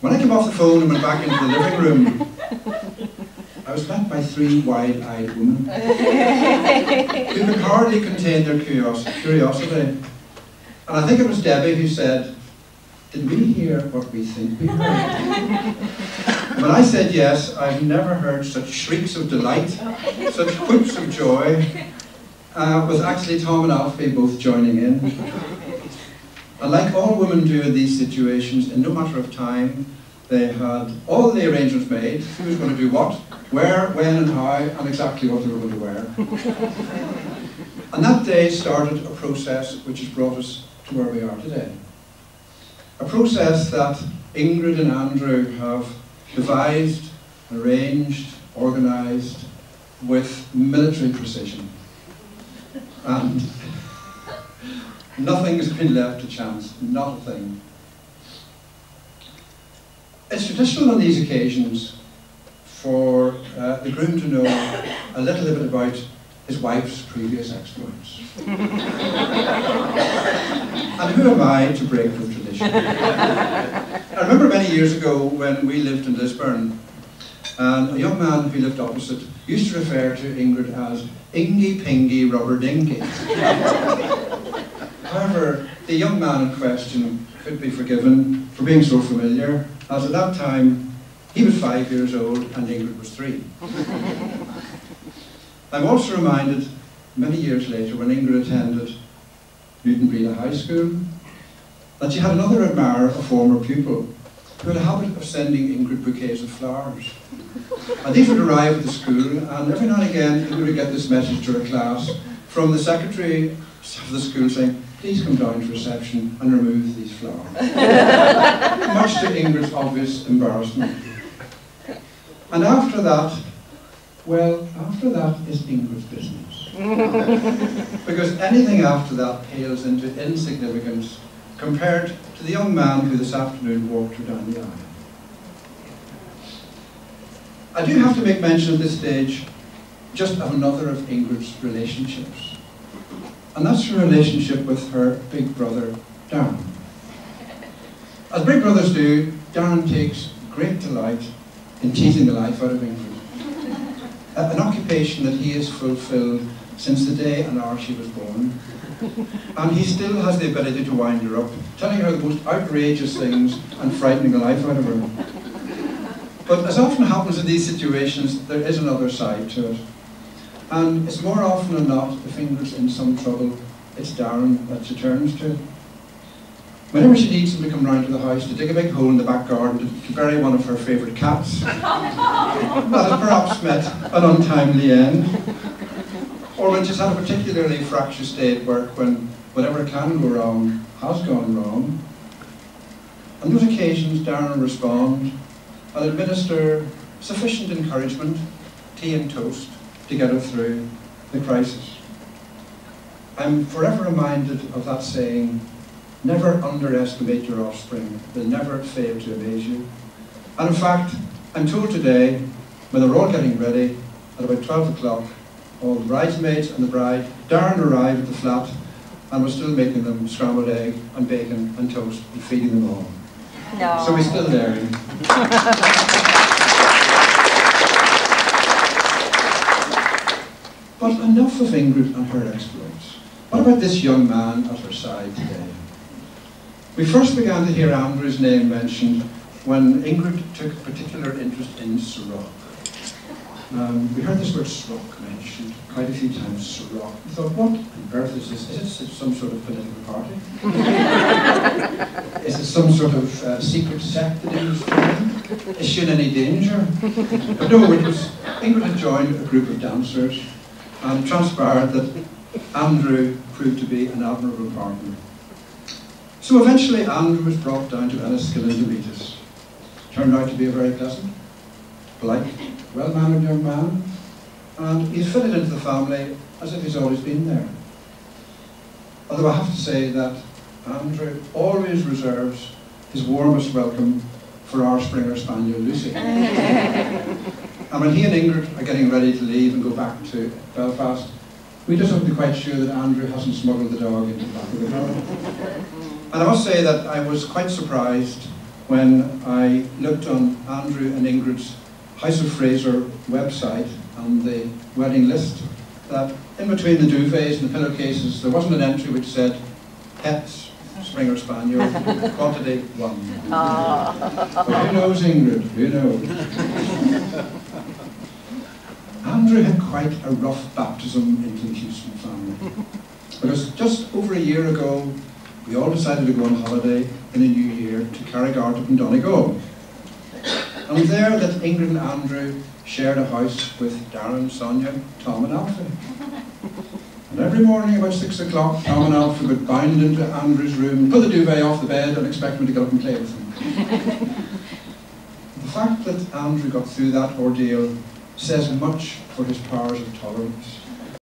When I came off the phone and went back into the living room, I was met by three wide-eyed women who could hardly contain their curiosity. And I think it was Debbie who said, "Did we hear what we think we heard?" When I said yes, I've never heard such shrieks of delight, such whoops of joy, with actually Tom and Alfie both joining in. And like all women do in these situations, in no matter of time, they had all the arrangements made, who was going to do what, where, when and how, and exactly what they were going to wear. And that day started a process which has brought us to where we are today. A process that Ingrid and Andrew have devised, arranged, organised with military precision. And nothing has been left to chance, not a thing. It's traditional on these occasions for the groom to know a little bit about his wife's previous exploits. And who am I to break with tradition? I remember many years ago when we lived in Lisburn, and a young man who lived opposite used to refer to Ingrid as Ingy Pingy Rubber Dinky. However, the young man in question could be forgiven for being so familiar, as at that time he was 5 years old and Ingrid was 3. I'm also reminded many years later when Ingrid attended Newton Breda High School that she had another admirer, a former pupil, who had a habit of sending Ingrid bouquets of flowers. And these would arrive at the school, and every now and again Ingrid would get this message to her class from the secretary of the school saying, "Please come down to reception and remove these flowers." Much to Ingrid's obvious embarrassment. And after that, well, after that is Ingrid's business. Because anything after that pales into insignificance compared to the young man who this afternoon walked her down the aisle. I do have to make mention at this stage just of another of Ingrid's relationships. And that's her relationship with her big brother, Darren. As big brothers do, Darren takes great delight in teasing the life out of Ingrid. An occupation that he has fulfilled since the day and hour she was born. And he still has the ability to wind her up, telling her the most outrageous things and frightening the life out of her. But as often happens in these situations, there is another side to it. And it's more often than not, if Ingrid's in some trouble, it's Darren that she turns to. Whenever she needs him to come round to the house to dig a big hole in the back garden to bury one of her favourite cats, that has perhaps met an untimely end. Or when she's had a particularly fractious day at work, when whatever can go wrong has gone wrong. On those occasions, Darren will respond and administer sufficient encouragement, tea and toast, to get her through the crisis. I'm forever reminded of that saying, never underestimate your offspring, they'll never fail to amaze you. And in fact, I'm told today, when they were all getting ready, at about 12 o'clock, all the bridesmaids and the bride, Darren arrived at the flat and was still making them scrambled egg and bacon and toast and feeding them all. No. So he's still there. But enough of Ingrid and her exploits. What about this young man at her side today? We first began to hear Andrew's name mentioned when Ingrid took a particular interest in Sirach. We heard this word Sirach mentioned quite a few times, Sirach. We thought, what on earth is this? Is it some sort of political party? Is it some sort of secret sect that Ingrid's joining? Is she in any danger? But no, it was, Ingrid had joined a group of dancers, and it transpired that Andrew proved to be an admirable partner. So eventually Andrew was brought down to Enniskillen to meet us. Turned out to be a very pleasant, polite, well-mannered young man, and he's fitted into the family as if he's always been there. Although I have to say that Andrew always reserves his warmest welcome for our Springer Spaniel Lucy. And when he and Ingrid are getting ready to leave and go back to Belfast, we just have to be quite sure that Andrew hasn't smuggled the dog into the back of the car. And I must say that I was quite surprised when I looked on Andrew and Ingrid's House of Fraser website on the wedding list that in between the duvets and the pillowcases there wasn't an entry which said pets, Springer Spaniel, quantity 1. But who knows, Ingrid? Who knows? Andrew had quite a rough baptism into the Houston family. Because just over a year ago, we all decided to go on holiday in the new year to Carrigart in Donegal. And there that Ingrid and Andrew shared a house with Darren, Sonia, Tom and Alfie. And every morning about 6 o'clock, Tom and Alfie would bound into Andrew's room, pull the duvet off the bed and expect him to get up and play with them. The fact that Andrew got through that ordeal says much for his powers of tolerance.